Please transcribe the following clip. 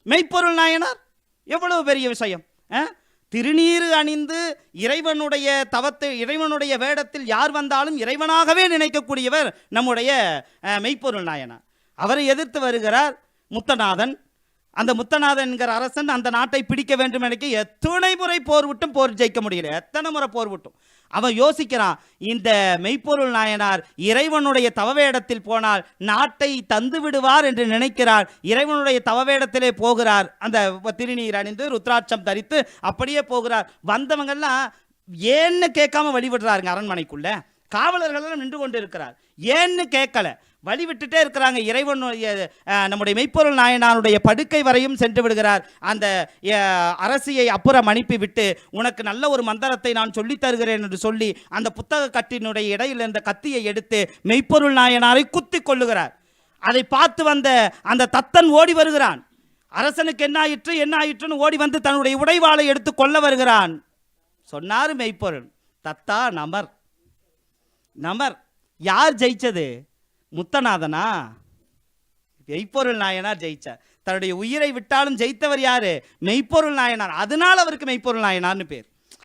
மெய்ப்பொருள் நாயனார் எவ்வளவு பெரிய விஷயம். திருநீறு அணிந்து இறைவனுடைய தவத்தை, இறைவனுடைய வேடத்தில் யார் வந்தாலும் இறைவனாகவே நினைக்கக்கூடியவர் நம்முடைய மெய்ப்பொருள் நாயனார். அவரை எதிர்த்து வருகிறார் முத்தநாதன். அந்த முத்தநாதன் என்கிற அரசன் அந்த நாட்டை பிடிக்க வேண்டும் நினைக்க எத்தனை முறை போர் விட்டும் போர் ஜெயிக்க முடியல, எத்தனை முறை போர் விட்டும். அவன் யோசிக்கிறான், இந்த மெய்ப்பொருள் நாயனார் இறைவனுடைய தவவேடத்தில் போனால் நாட்டை தந்து விடுவார் என்று நினைக்கிறார். இறைவனுடைய தவவேடத்திலே போகிறார், அந்த திருநீர் அணிந்து ருத்ராட்சம் தரித்து அப்படியே போகிறார். வந்தவங்கெல்லாம் ஏன்னு கேட்காம வழிவிடுறாருங்க. அரண்மனைக்குள்ள காவலர்கள் நின்று கொண்டு இருக்கிறார், ஏன்னு கேட்கல, வழிவிட்டுட்டே இருக்கிறாங்க. இறைவனுடைய நம்முடைய மெய்ப்பொருள் நாயனாருடைய படுக்கை வரையும் சென்று விடுகிறார். அந்த அரசியை அப்புறம் அனுப்பி விட்டு, உனக்கு நல்ல ஒரு மந்திரத்தை நான் சொல்லித் தருகிறேன் என்று சொல்லி அந்த புத்தக கட்டினுடைய இடையில் இருந்த கத்தியை எடுத்து மெய்ப்பொருள் நாயனாரை குத்தி கொள்ளுகிறார். அதை பார்த்து வந்த அந்த தத்தன் ஓடி வருகிறான். அரசனுக்கு என்ன ஆயிற்றுன்னு ஓடி வந்து தன்னுடைய உடைவாளை எடுத்து கொள்ள வருகிறான். சொன்னார் மெய்ப்பொருள், தத்தா நமர் நமர். யார் ஜெயிச்சது? முத்தநாதனா? மெய்ப்பொருள் நாயனார் ஜெயிச்சார். தன்னுடைய உயிரை விட்டாலும் ஜெயித்தவர் யாரு? மெய்ப்பொருள் நாயனார். அதனால் அவருக்கு மெய்ப்பொருள் நாயனார்னு பேர்.